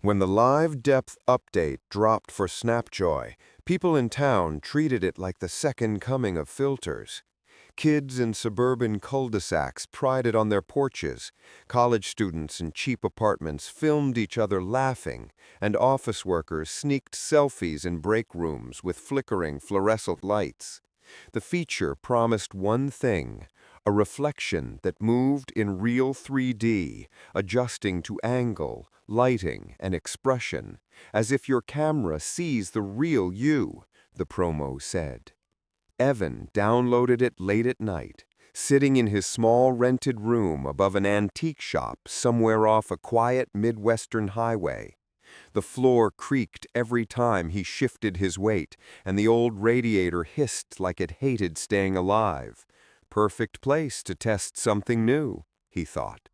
When the live depth update dropped for Snapjoy, people in town treated it like the second coming of filters. Kids in suburban cul-de-sacs pried it on their porches, college students in cheap apartments filmed each other laughing, and office workers sneaked selfies in break rooms with flickering fluorescent lights. The feature promised one thing: a reflection that moved in real 3D, adjusting to angle, lighting, and expression, as if your camera sees the real you, the promo said. Evan downloaded it late at night, sitting in his small rented room above an antique shop somewhere off a quiet Midwestern highway. The floor creaked every time he shifted his weight, and the old radiator hissed like it hated staying alive. Perfect place to test something new, he thought.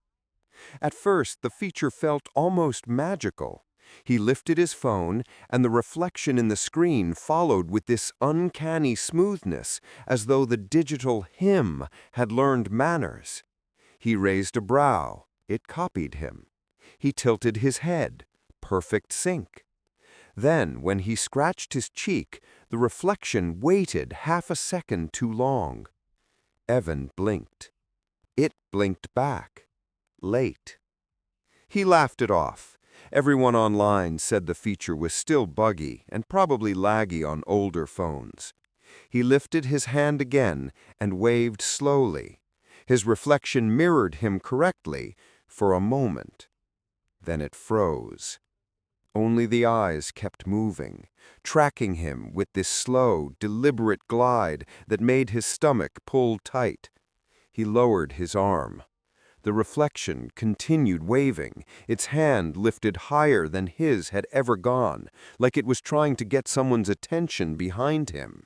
At first, the feature felt almost magical. He lifted his phone, and the reflection in the screen followed with this uncanny smoothness, as though the digital him had learned manners. He raised a brow. It copied him. He tilted his head. Perfect sync. Then, when he scratched his cheek, the reflection waited half a second too long. Evan blinked. It blinked back. Late. He laughed it off. Everyone online said the feature was still buggy and probably laggy on older phones. He lifted his hand again and waved slowly. His reflection mirrored him correctly for a moment. Then it froze. Only the eyes kept moving, tracking him with this slow, deliberate glide that made his stomach pull tight. He lowered his arm. The reflection continued waving, its hand lifted higher than his had ever gone, like it was trying to get someone's attention behind him.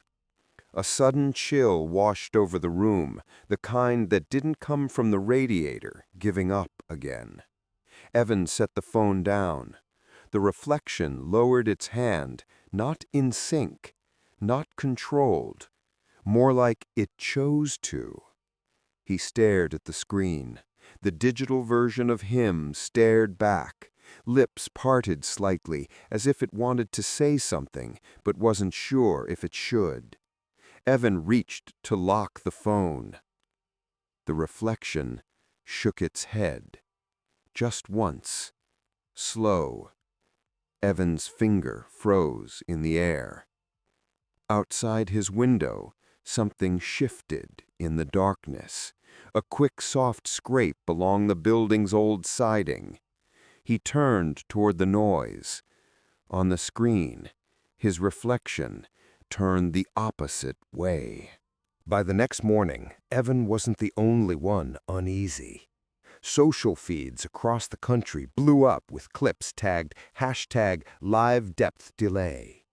A sudden chill washed over the room, the kind that didn't come from the radiator giving up again. Evan set the phone down. The reflection lowered its hand, not in sync, not controlled, more like it chose to. He stared at the screen. The digital version of him stared back, lips parted slightly, as if it wanted to say something, but wasn't sure if it should. Evan reached to lock the phone. The reflection shook its head. Just once. Slow. Evan's finger froze in the air. Outside his window, something shifted in the darkness. A quick, soft scrape along the building's old siding. He turned toward the noise. On the screen, his reflection turned the opposite way. By the next morning, Evan wasn't the only one uneasy. Social feeds across the country blew up with clips tagged #LiveDepthDelay.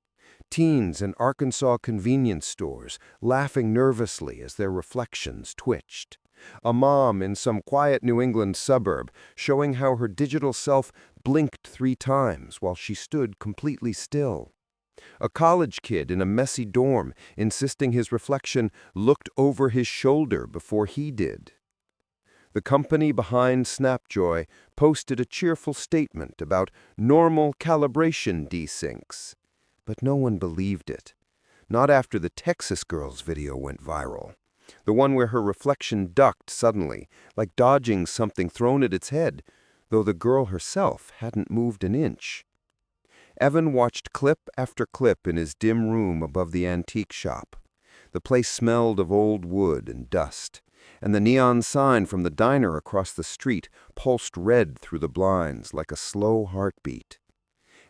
Teens in Arkansas convenience stores laughing nervously as their reflections twitched. A mom in some quiet New England suburb showing how her digital self blinked 3 times while she stood completely still. A college kid in a messy dorm insisting his reflection looked over his shoulder before he did. The company behind Snapjoy posted a cheerful statement about normal calibration desyncs. But no one believed it. Not after the Texas girl's video went viral. The one where her reflection ducked suddenly, like dodging something thrown at its head, though the girl herself hadn't moved an inch. Evan watched clip after clip in his dim room above the antique shop. The place smelled of old wood and dust, and the neon sign from the diner across the street pulsed red through the blinds like a slow heartbeat.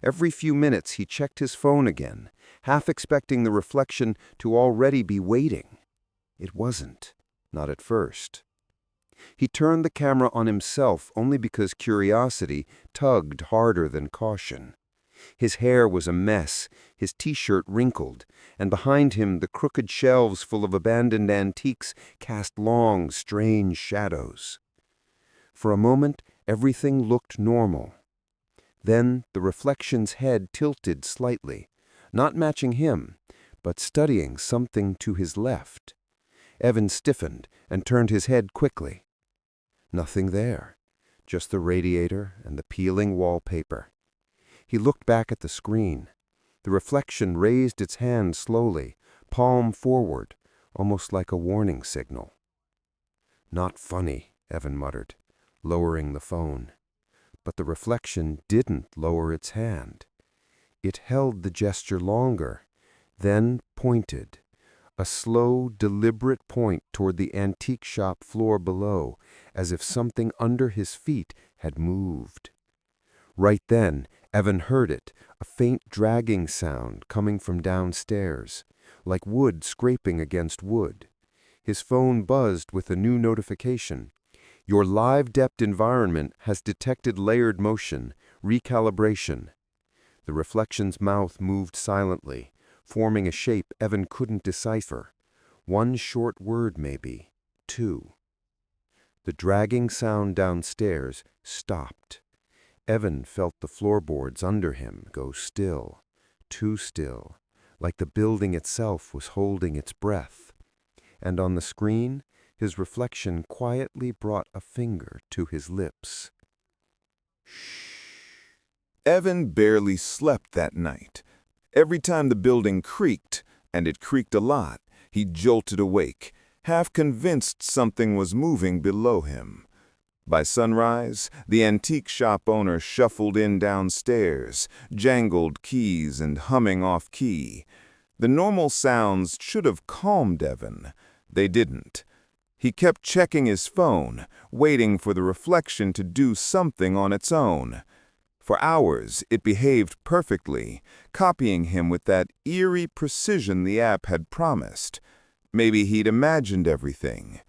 Every few minutes he checked his phone again, half expecting the reflection to already be waiting. It wasn't, not at first. He turned the camera on himself only because curiosity tugged harder than caution. His hair was a mess, his t-shirt wrinkled, and behind him the crooked shelves full of abandoned antiques cast long, strange shadows. For a moment, everything looked normal. Then the reflection's head tilted slightly, not matching him, but studying something to his left. Evan stiffened and turned his head quickly. Nothing there, just the radiator and the peeling wallpaper. He looked back at the screen. The reflection raised its hand slowly, palm forward, almost like a warning signal. "Not funny," Evan muttered, lowering the phone. But the reflection didn't lower its hand. It held the gesture longer, then pointed, a slow, deliberate point toward the antique shop floor below, as if something under his feet had moved. Right then, Evan heard it, a faint dragging sound coming from downstairs, like wood scraping against wood. His phone buzzed with a new notification. "Your live depth environment has detected layered motion. Recalibration." The reflection's mouth moved silently, forming a shape Evan couldn't decipher. One short word, maybe. Two. The dragging sound downstairs stopped. Evan felt the floorboards under him go still, too still, like the building itself was holding its breath. And on the screen, his reflection quietly brought a finger to his lips. Evan barely slept that night. Every time the building creaked, and it creaked a lot, he jolted awake, half convinced something was moving below him. By sunrise, the antique shop owner shuffled in downstairs, jangled keys and humming off-key. The normal sounds should have calmed Evan. They didn't. He kept checking his phone, waiting for the reflection to do something on its own. For hours, it behaved perfectly, copying him with that eerie precision the app had promised. Maybe he'd imagined everything.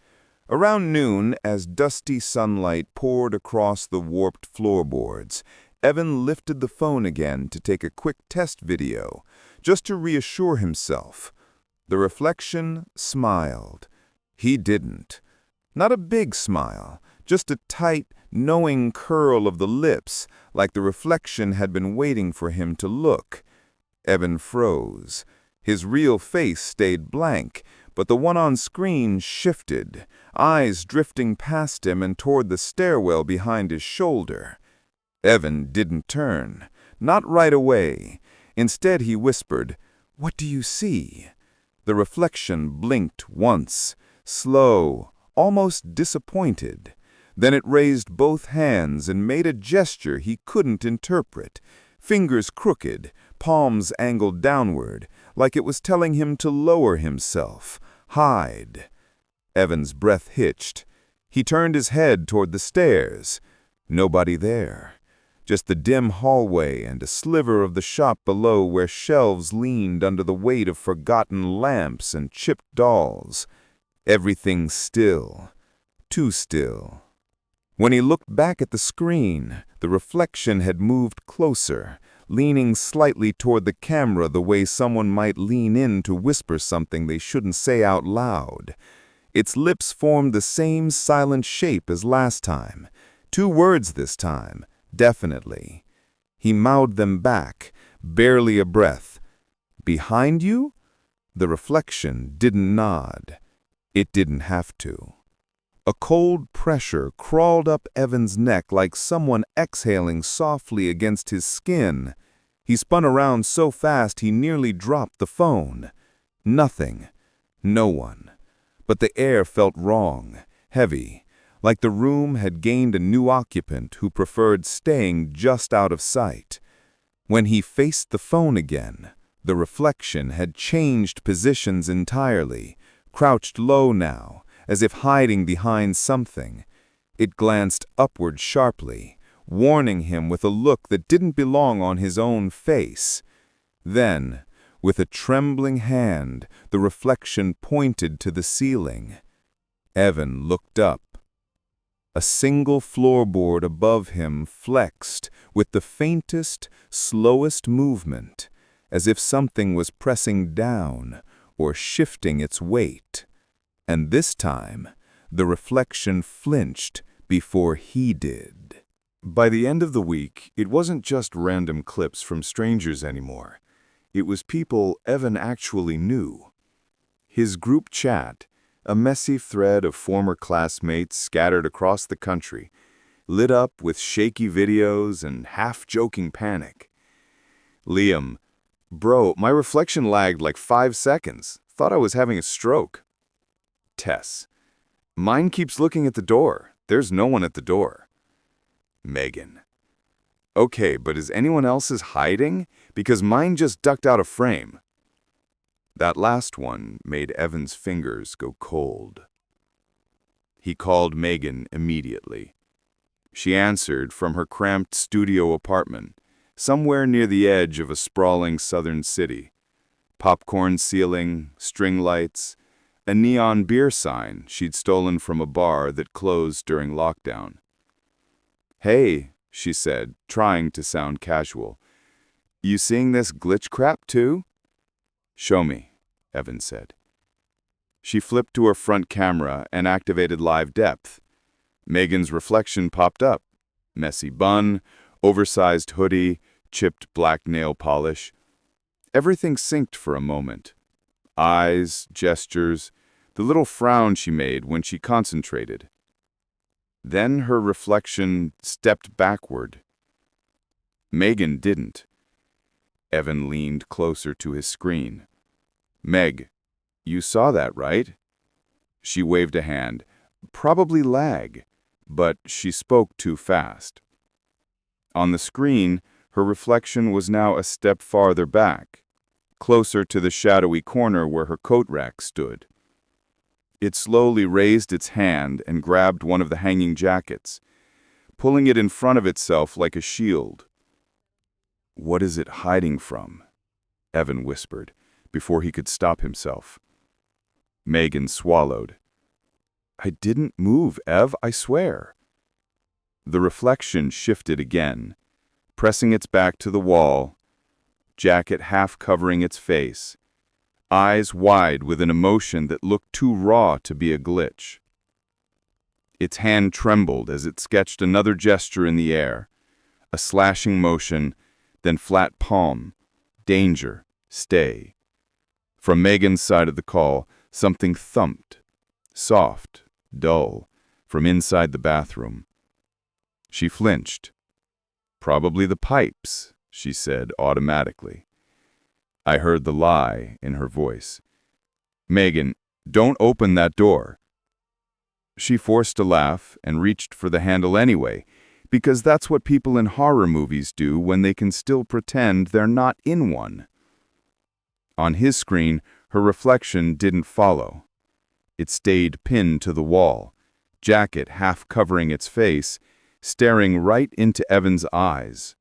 Around noon, as dusty sunlight poured across the warped floorboards, Evan lifted the phone again to take a quick test video, just to reassure himself. The reflection smiled. He didn't. Not a big smile, just a tight, knowing curl of the lips, like the reflection had been waiting for him to look. Evan froze. His real face stayed blank, but the one on screen shifted, eyes drifting past him and toward the stairwell behind his shoulder. Evan didn't turn. Not right away. Instead, he whispered, "What do you see?" The reflection blinked once, slow, almost disappointed. Then it raised both hands and made a gesture he couldn't interpret, fingers crooked, palms angled downward, like it was telling him to lower himself, hide. Evan's breath hitched. He turned his head toward the stairs. Nobody there. Just the dim hallway and a sliver of the shop below where shelves leaned under the weight of forgotten lamps and chipped dolls. Everything still. Too still. When he looked back at the screen, the reflection had moved closer, leaning slightly toward the camera the way someone might lean in to whisper something they shouldn't say out loud. Its lips formed the same silent shape as last time. 2 words this time, definitely. He mouthed them back, barely a breath. "Behind you?" The reflection didn't nod. It didn't have to. A cold pressure crawled up Evan's neck like someone exhaling softly against his skin. He spun around so fast he nearly dropped the phone. Nothing. No one. But the air felt wrong, heavy, like the room had gained a new occupant who preferred staying just out of sight. When he faced the phone again, the reflection had changed positions entirely, crouched low now, as if hiding behind something. It glanced upward sharply, warning him with a look that didn't belong on his own face. Then, with a trembling hand, the reflection pointed to the ceiling. Evan looked up. A single floorboard above him flexed with the faintest, slowest movement, as if something was pressing down or shifting its weight. And this time, the reflection flinched before he did. By the end of the week, it wasn't just random clips from strangers anymore. It was people Evan actually knew. His group chat, a messy thread of former classmates scattered across the country, lit up with shaky videos and half-joking panic. Liam, bro, my reflection lagged like 5 seconds. Thought I was having a stroke. Tess, mine keeps looking at the door. There's no one at the door. Megan, okay, but is anyone else's hiding? Because mine just ducked out of frame. That last one made Evan's fingers go cold. He called Megan immediately. She answered from her cramped studio apartment, somewhere near the edge of a sprawling southern city. Popcorn ceiling, string lights, a neon beer sign she'd stolen from a bar that closed during lockdown. Hey, she said, trying to sound casual. You seeing this glitch crap too? Show me, Evan said. She flipped to her front camera and activated live depth. Megan's reflection popped up. Messy bun, oversized hoodie, chipped black nail polish. Everything synced for a moment. Eyes, gestures, the little frown she made when she concentrated. Then her reflection stepped backward. Megan didn't. Evan leaned closer to his screen. Meg, you saw that, right? She waved a hand. Probably lag, but she spoke too fast. On the screen, her reflection was now a step farther back, closer to the shadowy corner where her coat rack stood. It slowly raised its hand and grabbed one of the hanging jackets, pulling it in front of itself like a shield. What is it hiding from? Evan whispered, before he could stop himself. Megan swallowed. I didn't move, Ev, I swear. The reflection shifted again, pressing its back to the wall, jacket half covering its face, eyes wide with an emotion that looked too raw to be a glitch. Its hand trembled as it sketched another gesture in the air, a slashing motion, then flat palm, danger, stay. From Megan's side of the call, something thumped, soft, dull, from inside the bathroom. She flinched. Probably the pipes, she said automatically. I heard the lie in her voice. Megan, don't open that door. She forced a laugh and reached for the handle anyway, because that's what people in horror movies do when they can still pretend they're not in one. On his screen, her reflection didn't follow. It stayed pinned to the wall, jacket half covering its face, staring right into Evan's eyes.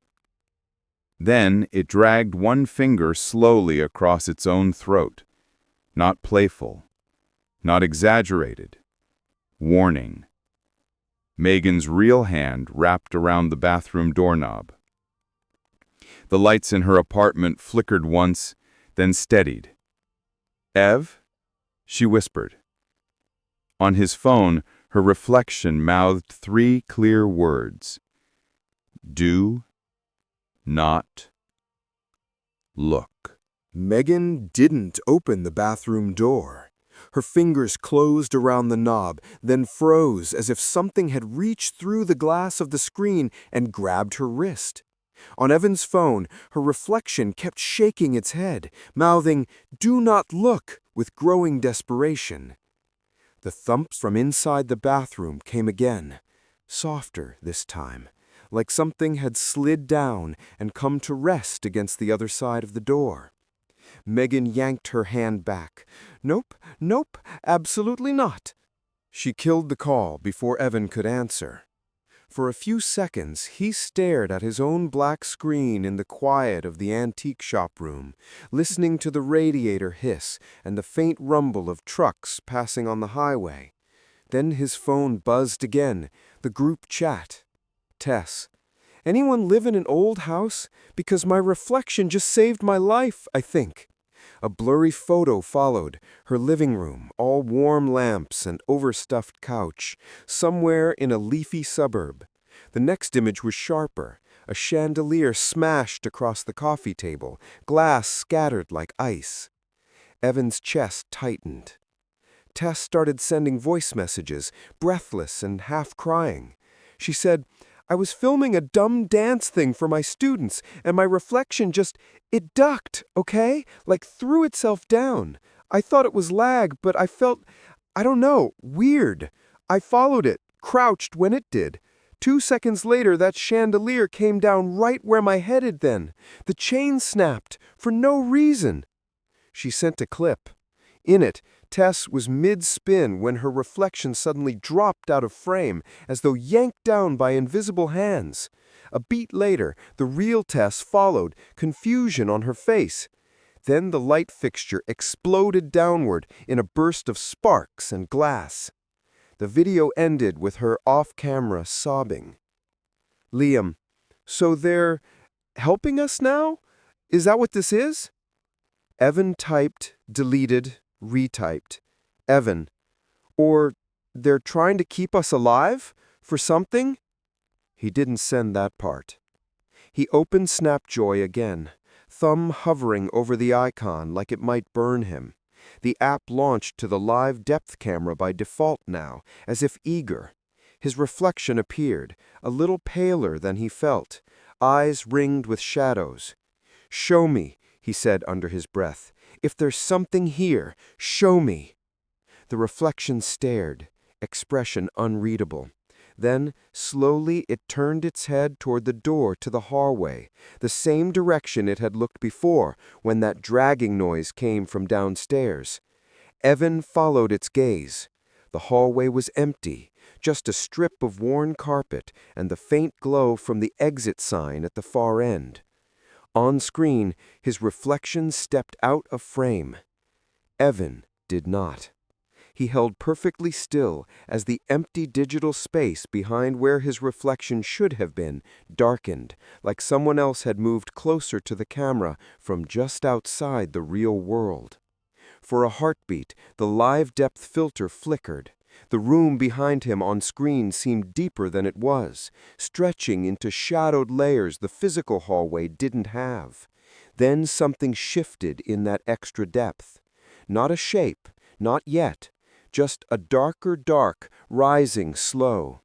Then it dragged one finger slowly across its own throat. Not playful, not exaggerated. Warning. Megan's real hand wrapped around the bathroom doorknob. The lights in her apartment flickered once, then steadied. Ev? She whispered. On his phone, her reflection mouthed 3 clear words. Do not look. Megan didn't open the bathroom door. Her fingers closed around the knob, then froze as if something had reached through the glass of the screen and grabbed her wrist. On Evan's phone, her reflection kept shaking its head, mouthing, "Do not look," with growing desperation. The thumps from inside the bathroom came again, softer this time, like something had slid down and come to rest against the other side of the door. Megan yanked her hand back. Nope, nope, absolutely not. She killed the call before Evan could answer. For a few seconds, he stared at his own black screen in the quiet of the antique shop room, listening to the radiator hiss and the faint rumble of trucks passing on the highway. Then his phone buzzed again, the group chat. Tess. Anyone live in an old house? Because my reflection just saved my life, I think. A blurry photo followed, her living room, all warm lamps and overstuffed couch, somewhere in a leafy suburb. The next image was sharper, a chandelier smashed across the coffee table, glass scattered like ice. Evan's chest tightened. Tess started sending voice messages, breathless and half crying. She said, I was filming a dumb dance thing for my students, and my reflection it ducked, okay? Like threw itself down. I thought it was lag, but I felt, I don't know, weird. I followed it, crouched when it did. 2 seconds later, that chandelier came down right where my head had been. The chain snapped, for no reason. She sent a clip. In it, Tess was mid-spin when her reflection suddenly dropped out of frame, as though yanked down by invisible hands. A beat later, the real Tess followed, confusion on her face. Then the light fixture exploded downward in a burst of sparks and glass. The video ended with her off-camera sobbing. Liam, so they're helping us now? Is that what this is? Evan typed, deleted, retyped. Evan, or they're trying to keep us alive? For something? He didn't send that part. He opened Snapjoy again, thumb hovering over the icon like it might burn him. The app launched to the live depth camera by default now, as if eager. His reflection appeared, a little paler than he felt, eyes ringed with shadows. "Show me," he said under his breath. "If there's something here, show me." The reflection stared, expression unreadable. Then, slowly, it turned its head toward the door to the hallway, the same direction it had looked before when that dragging noise came from downstairs. Evan followed its gaze. The hallway was empty, just a strip of worn carpet and the faint glow from the exit sign at the far end. On screen, his reflection stepped out of frame. Evan did not. He held perfectly still as the empty digital space behind where his reflection should have been darkened, like someone else had moved closer to the camera from just outside the real world. For a heartbeat, the live depth filter flickered. The room behind him on screen seemed deeper than it was, stretching into shadowed layers the physical hallway didn't have. Then something shifted in that extra depth. Not a shape, not yet. Just a darker dark, rising slow.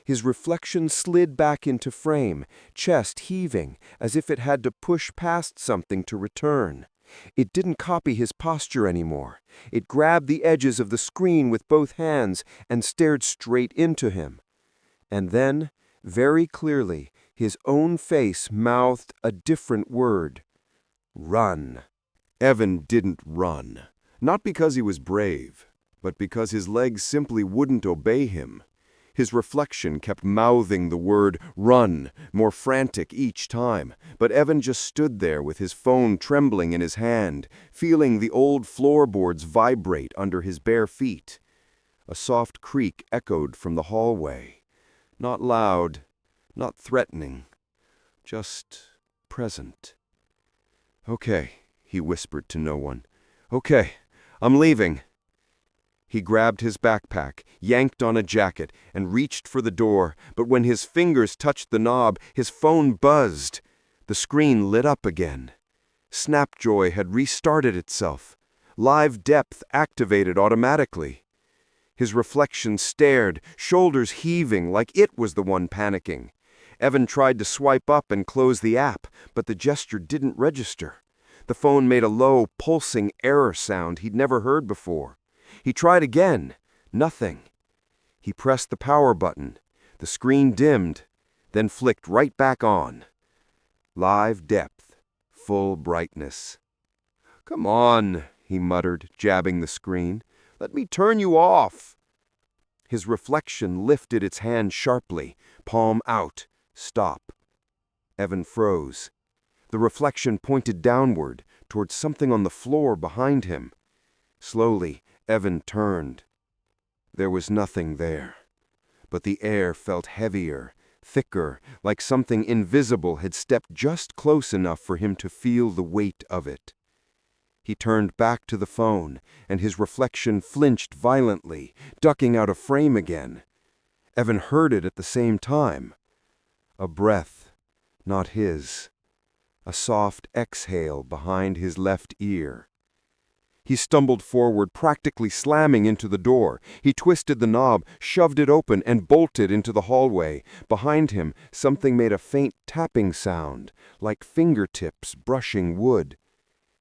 His reflection slid back into frame, chest heaving, as if it had to push past something to return. It didn't copy his posture anymore. It grabbed the edges of the screen with both hands and stared straight into him. And then, very clearly, his own face mouthed a different word. "Run." Evan didn't run. Not because he was brave, but because his legs simply wouldn't obey him. His reflection kept mouthing the word "run," more frantic each time, but Evan just stood there with his phone trembling in his hand, feeling the old floorboards vibrate under his bare feet. A soft creak echoed from the hallway. Not loud, not threatening, just present. "Okay," he whispered to no one. "Okay, I'm leaving." He grabbed his backpack, yanked on a jacket, and reached for the door, but when his fingers touched the knob, his phone buzzed. The screen lit up again. Snapjoy had restarted itself. Live depth activated automatically. His reflection stared, shoulders heaving like it was the one panicking. Evan tried to swipe up and close the app, but the gesture didn't register. The phone made a low, pulsing error sound he'd never heard before. He tried again. Nothing. He pressed the power button. The screen dimmed, then flicked right back on. Live depth. Full brightness. "Come on," he muttered, jabbing the screen. "Let me turn you off." His reflection lifted its hand sharply, palm out. Stop. Evan froze. The reflection pointed downward, toward something on the floor behind him. Slowly, Evan turned. There was nothing there, but the air felt heavier, thicker, like something invisible had stepped just close enough for him to feel the weight of it. He turned back to the phone, and his reflection flinched violently, ducking out of frame again. Evan heard it at the same time. A breath, not his. A soft exhale behind his left ear. He stumbled forward, practically slamming into the door. He twisted the knob, shoved it open, and bolted into the hallway. Behind him, something made a faint tapping sound, like fingertips brushing wood.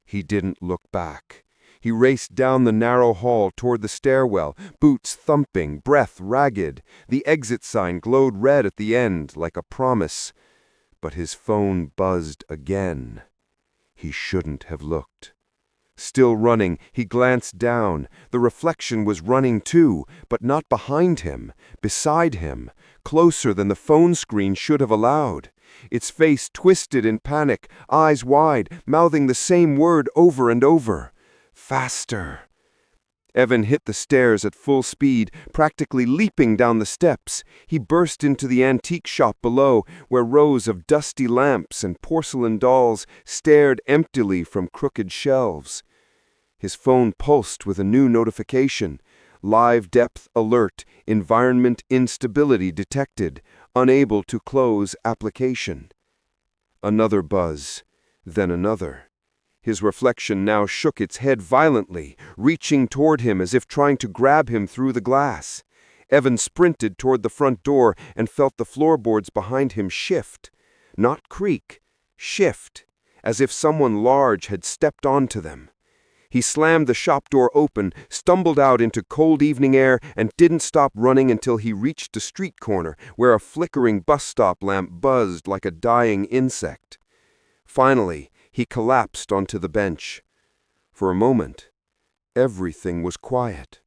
He didn't look back. He raced down the narrow hall toward the stairwell, boots thumping, breath ragged. The exit sign glowed red at the end, like a promise. But his phone buzzed again. He shouldn't have looked. Still running, he glanced down. The reflection was running too, but not behind him, beside him, closer than the phone screen should have allowed. Its face twisted in panic, eyes wide, mouthing the same word over and over. Faster. Evan hit the stairs at full speed, practically leaping down the steps. He burst into the antique shop below, where rows of dusty lamps and porcelain dolls stared emptily from crooked shelves. His phone pulsed with a new notification. Live depth alert, environment instability detected, unable to close application. Another buzz, then another. His reflection now shook its head violently, reaching toward him as if trying to grab him through the glass. Evan sprinted toward the front door and felt the floorboards behind him shift. Not creak, shift, as if someone large had stepped onto them. He slammed the shop door open, stumbled out into cold evening air, and didn't stop running until he reached a street corner where a flickering bus stop lamp buzzed like a dying insect. Finally, he collapsed onto the bench. For a moment, everything was quiet.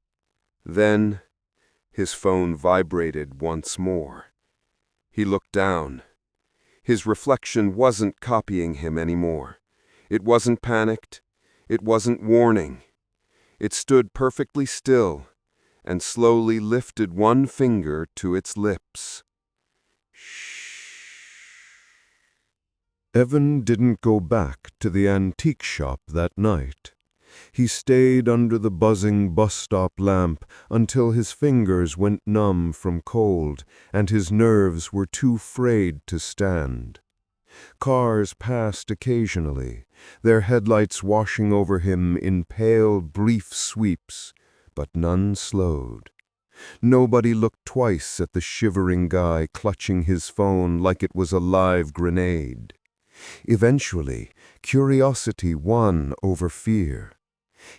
Then, his phone vibrated once more. He looked down. His reflection wasn't copying him anymore. It wasn't panicked. It wasn't warning. It stood perfectly still and slowly lifted one finger to its lips. Evan didn't go back to the antique shop that night. He stayed under the buzzing bus stop lamp until his fingers went numb from cold and his nerves were too frayed to stand. Cars passed occasionally, their headlights washing over him in pale, brief sweeps, but none slowed. Nobody looked twice at the shivering guy clutching his phone like it was a live grenade. Eventually, curiosity won over fear.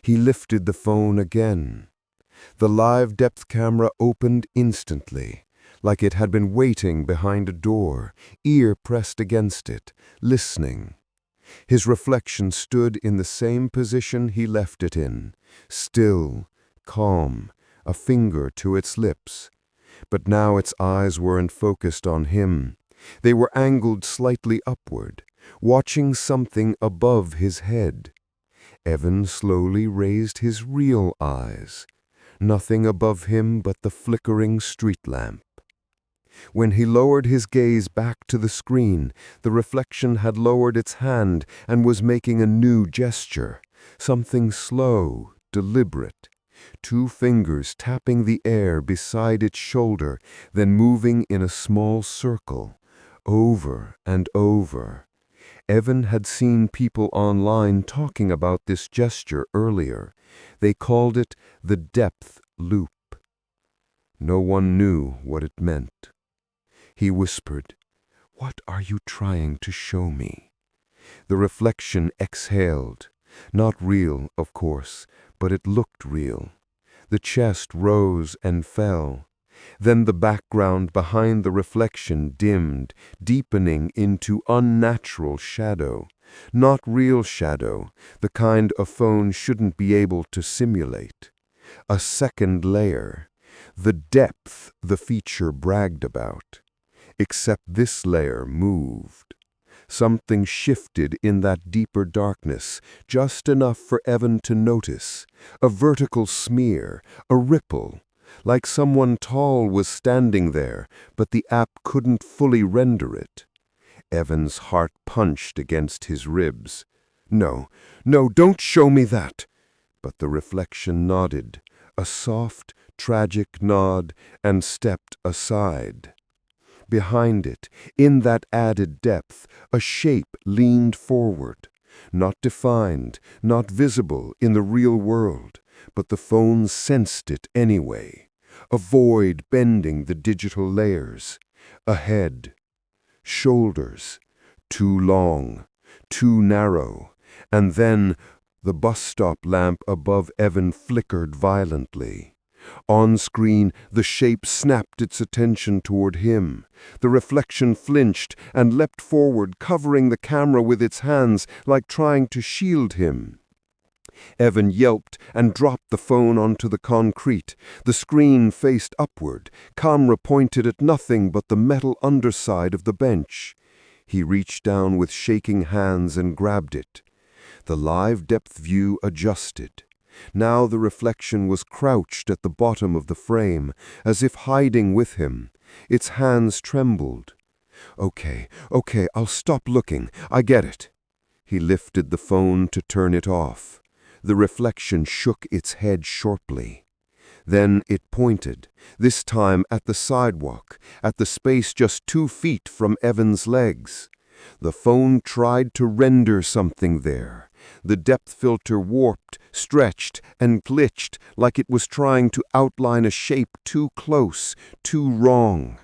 He lifted the phone again. The live depth camera opened instantly, like it had been waiting behind a door, ear pressed against it, listening. His reflection stood in the same position he left it in, still, calm, a finger to its lips. But now its eyes weren't focused on him. They were angled slightly upward, watching something above his head. Evan slowly raised his real eyes. Nothing above him but the flickering street lamp. When he lowered his gaze back to the screen, the reflection had lowered its hand and was making a new gesture, something slow, deliberate. Two fingers tapping the air beside its shoulder, then moving in a small circle, over and over. Evan had seen people online talking about this gesture earlier. They called it the depth loop. No one knew what it meant. He whispered, "What are you trying to show me?" The reflection exhaled. Not real, of course, but it looked real. The chest rose and fell. Then the background behind the reflection dimmed, deepening into unnatural shadow. Not real shadow, the kind a phone shouldn't be able to simulate. A second layer. The depth the feature bragged about. Except this layer moved. Something shifted in that deeper darkness, just enough for Evan to notice. A vertical smear, a ripple, like someone tall was standing there, but the app couldn't fully render it. Evan's heart punched against his ribs. "No, no, don't show me that!" But the reflection nodded, a soft, tragic nod, and stepped aside. Behind it, in that added depth, a shape leaned forward. Not defined, not visible in the real world, but the phone sensed it anyway. A void bending the digital layers. A head. Shoulders. Too long. Too narrow. And then the bus stop lamp above Evan flickered violently. On screen, the shape snapped its attention toward him. The reflection flinched and leapt forward, covering the camera with its hands like trying to shield him. Evan yelped and dropped the phone onto the concrete. The screen faced upward, camera pointed at nothing but the metal underside of the bench. He reached down with shaking hands and grabbed it. The live depth view adjusted. Now the reflection was crouched at the bottom of the frame, as if hiding with him. Its hands trembled. Okay, I'll stop looking. I get it. He lifted the phone to turn it off. The reflection shook its head sharply. Then it pointed, this time at the sidewalk, at the space just 2 feet from Evan's legs. The phone tried to render something there. The depth filter warped, stretched, and glitched like it was trying to outline a shape too close, too wrong.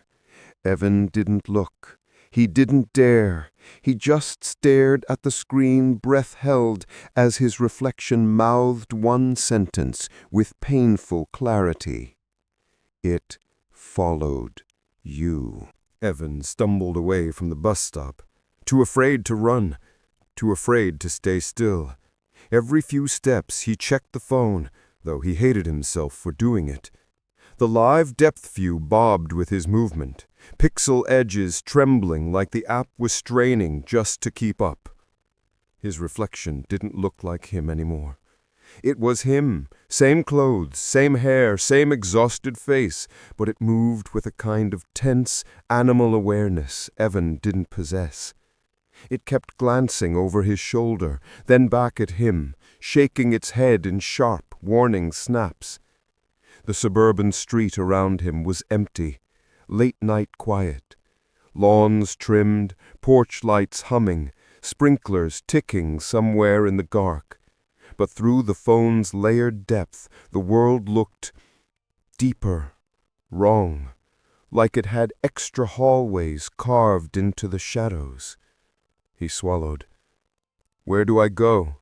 Evan didn't look. He didn't dare. He just stared at the screen, breath held, as his reflection mouthed one sentence with painful clarity. It followed you. Evan stumbled away from the bus stop, too afraid to run, too afraid to stay still. Every few steps he checked the phone, though he hated himself for doing it. The live depth view bobbed with his movement, pixel edges trembling like the app was straining just to keep up. His reflection didn't look like him anymore. It was him, same clothes, same hair, same exhausted face, but it moved with a kind of tense, animal awareness Evan didn't possess. It kept glancing over his shoulder, then back at him, shaking its head in sharp, warning snaps. The suburban street around him was empty, late-night quiet. Lawns trimmed, porch lights humming, sprinklers ticking somewhere in the dark. But through the phone's layered depth, the world looked deeper, wrong, like it had extra hallways carved into the shadows. He swallowed. Where do I go?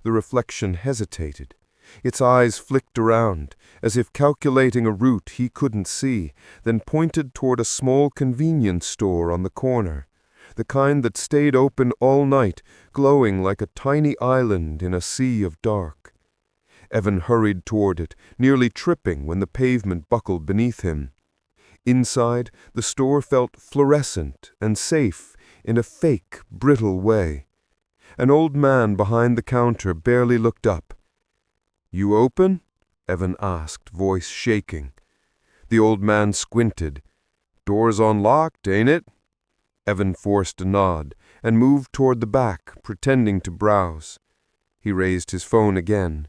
The reflection hesitated. Its eyes flicked around, as if calculating a route he couldn't see, then pointed toward a small convenience store on the corner, the kind that stayed open all night, glowing like a tiny island in a sea of dark. Evan hurried toward it, nearly tripping when the pavement buckled beneath him. Inside, the store felt fluorescent and safe in a fake, brittle way. An old man behind the counter barely looked up. "You open?" Evan asked, voice shaking. The old man squinted. "Door's unlocked, ain't it?" Evan forced a nod and moved toward the back, pretending to browse. He raised his phone again.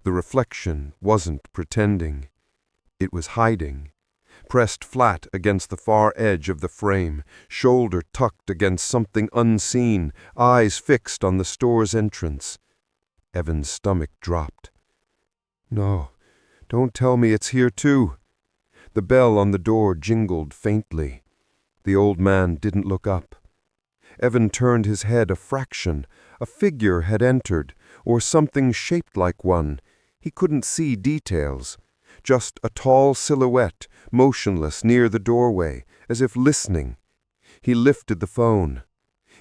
The reflection wasn't pretending. It was hiding. Pressed flat against the far edge of the frame, shoulder tucked against something unseen, eyes fixed on the store's entrance. Evan's stomach dropped. No, don't tell me it's here too. The bell on the door jingled faintly. The old man didn't look up. Evan turned his head a fraction. A figure had entered, or something shaped like one. He couldn't see details. Just a tall silhouette, motionless near the doorway, as if listening. He lifted the phone.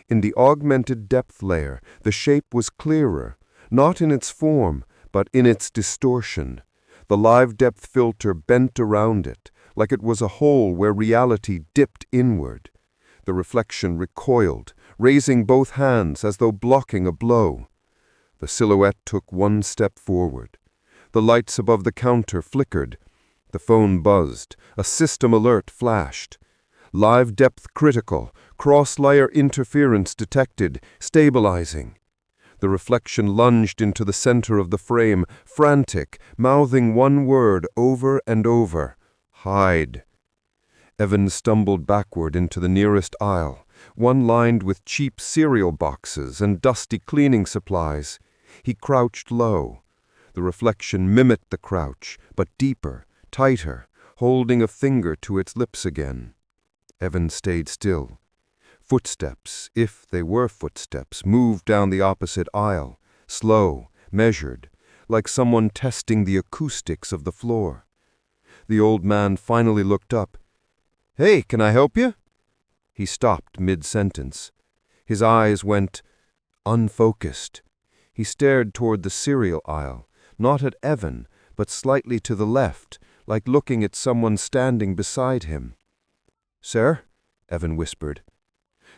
In the augmented depth layer, the shape was clearer, not in its form, but in its distortion. The live depth filter bent around it, like it was a hole where reality dipped inward. The reflection recoiled, raising both hands as though blocking a blow. The silhouette took one step forward. The lights above the counter flickered. The phone buzzed. A system alert flashed. Live depth critical. Cross-layer interference detected. Stabilizing. The reflection lunged into the center of the frame, frantic, mouthing one word over and over. Hide. Evan stumbled backward into the nearest aisle. one lined with cheap cereal boxes and dusty cleaning supplies. He crouched low. The reflection mimicked the crouch, but deeper, tighter, holding a finger to its lips again. Evan stayed still. Footsteps, if they were footsteps, moved down the opposite aisle, slow, measured, like someone testing the acoustics of the floor. The old man finally looked up. "Hey, can I help you?" He stopped mid-sentence. His eyes went unfocused. He stared toward the cereal aisle, not at Evan, but slightly to the left, like looking at someone standing beside him. "Sir?" Evan whispered.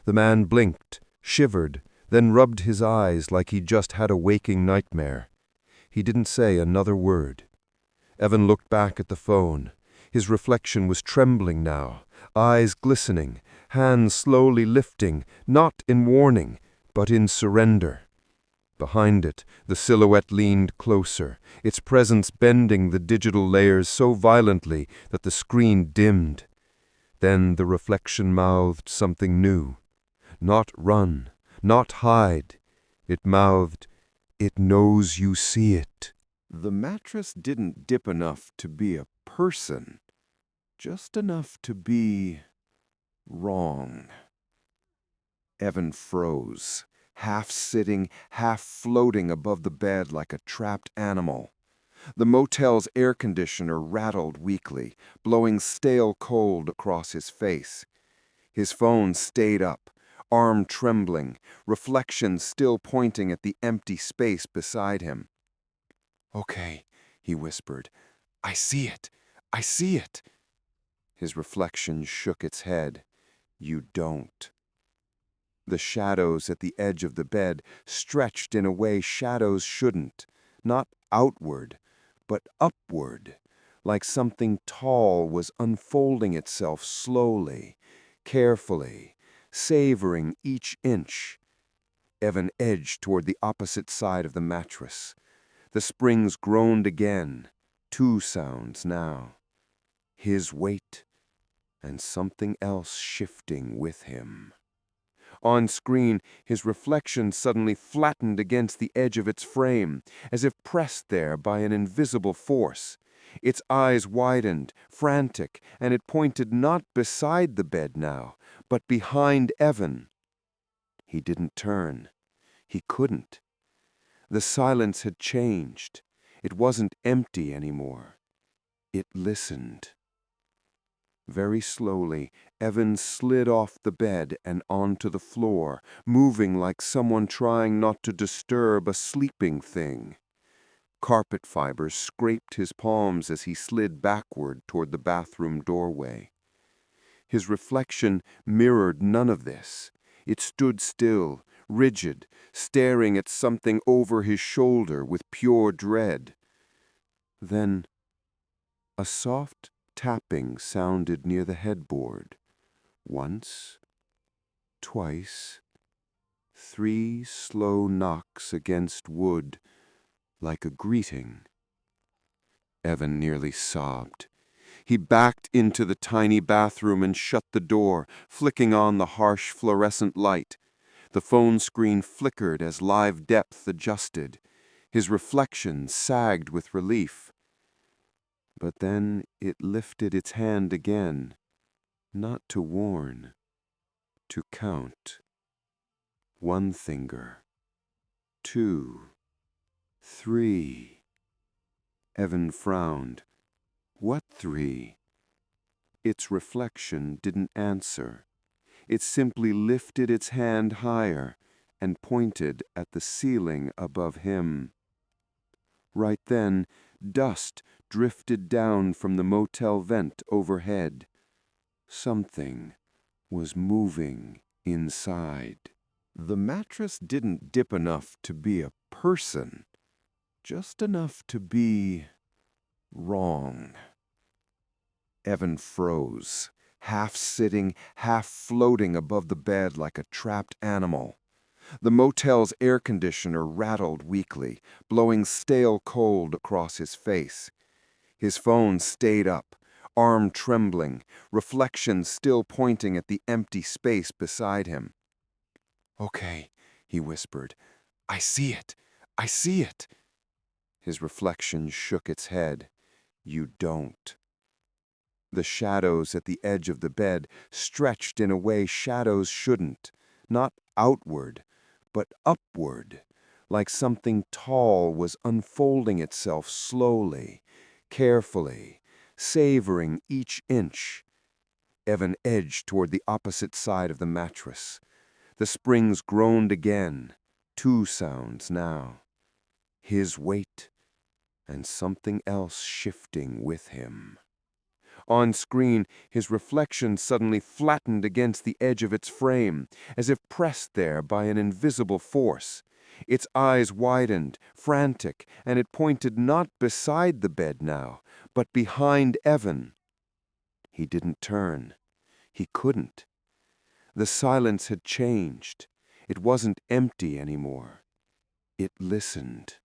The man blinked, shivered, then rubbed his eyes like he'd just had a waking nightmare. He didn't say another word. Evan looked back at the phone. His reflection was trembling now, eyes glistening, hands slowly lifting, not in warning, but in surrender. Behind it, the silhouette leaned closer, its presence bending the digital layers so violently that the screen dimmed. Then the reflection mouthed something new. Not run, not hide. It mouthed, "It knows you see it." The mattress didn't dip enough to be a person, just enough to be wrong. Evan froze, half sitting, half floating above the bed like a trapped animal. The motel's air conditioner rattled weakly, blowing stale cold across his face. His phone stayed up, arm trembling, reflection still pointing at the empty space beside him. "Okay," he whispered. "I see it. I see it." His reflection shook its head. "You don't." The shadows at the edge of the bed stretched in a way shadows shouldn't, not outward, but upward, like something tall was unfolding itself slowly, carefully, savoring each inch. Evan edged toward the opposite side of the mattress. The springs groaned again, two sounds now. His weight and something else shifting with him. On screen, his reflection suddenly flattened against the edge of its frame, as if pressed there by an invisible force. Its eyes widened, frantic, and it pointed not beside the bed now, but behind Evan. He didn't turn. He couldn't. The silence had changed. It wasn't empty anymore. It listened. Very slowly, Evan slid off the bed and onto the floor, moving like someone trying not to disturb a sleeping thing. Carpet fibers scraped his palms as he slid backward toward the bathroom doorway. His reflection mirrored none of this. It stood still, rigid, staring at something over his shoulder with pure dread. Then a soft tapping sounded near the headboard. Once, twice, 3 slow knocks against wood, like a greeting. Evan nearly sobbed. He backed into the tiny bathroom and shut the door, flicking on the harsh fluorescent light. The phone screen flickered as live depth adjusted. His reflection sagged with relief. But then it lifted its hand again, not to warn, to count. 1 finger, 2, 3. Evan frowned. What 3? Its reflection didn't answer. It simply lifted its hand higher and pointed at the ceiling above him. Right then, dust drifted down from the motel vent overhead. Something was moving inside. The mattress didn't dip enough to be a person, just enough to be wrong. Evan froze, half sitting, half floating above the bed like a trapped animal. The motel's air conditioner rattled weakly, blowing stale cold across his face. His phone stayed up, arm trembling, reflection still pointing at the empty space beside him. "Okay," he whispered. "I see it. I see it." His reflection shook its head. "You don't." The shadows at the edge of the bed stretched in a way shadows shouldn't, not outward, but upward, like something tall was unfolding itself slowly, carefully, savoring each inch. Evan edged toward the opposite side of the mattress. The springs groaned again, two sounds now. His weight, and something else shifting with him. On screen, his reflection suddenly flattened against the edge of its frame, as if pressed there by an invisible force. Its eyes widened, frantic, and it pointed not beside the bed now, but behind Evan. He didn't turn. He couldn't. The silence had changed. It wasn't empty anymore. It listened.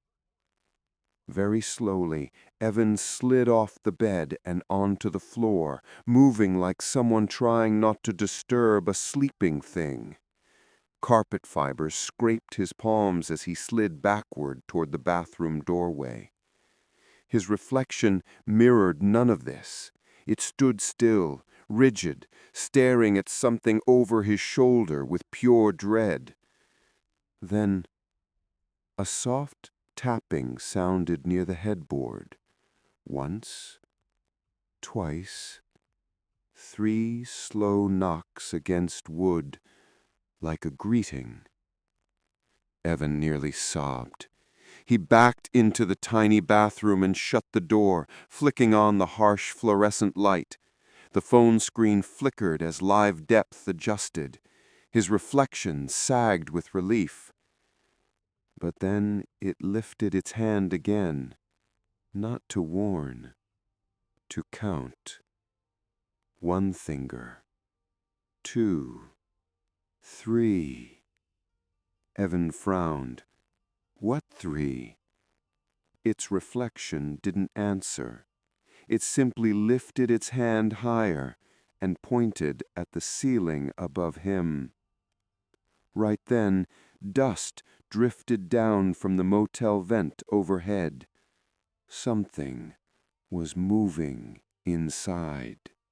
Very slowly, Evan slid off the bed and onto the floor, moving like someone trying not to disturb a sleeping thing. Carpet fibers scraped his palms as he slid backward toward the bathroom doorway. His reflection mirrored none of this. It stood still, rigid, staring at something over his shoulder with pure dread. Then, a soft tapping sounded near the headboard. Once, twice, 3 slow knocks against wood, like a greeting. Evan nearly sobbed. He backed into the tiny bathroom and shut the door, flicking on the harsh fluorescent light. The phone screen flickered as live depth adjusted. His reflection sagged with relief. But then it lifted its hand again, not to warn, to count. 1 finger, 2, 3. Evan frowned. What 3? Its reflection didn't answer. It simply lifted its hand higher and pointed at the ceiling above him. Right then, dust drifted down from the motel vent overhead. Something was moving inside.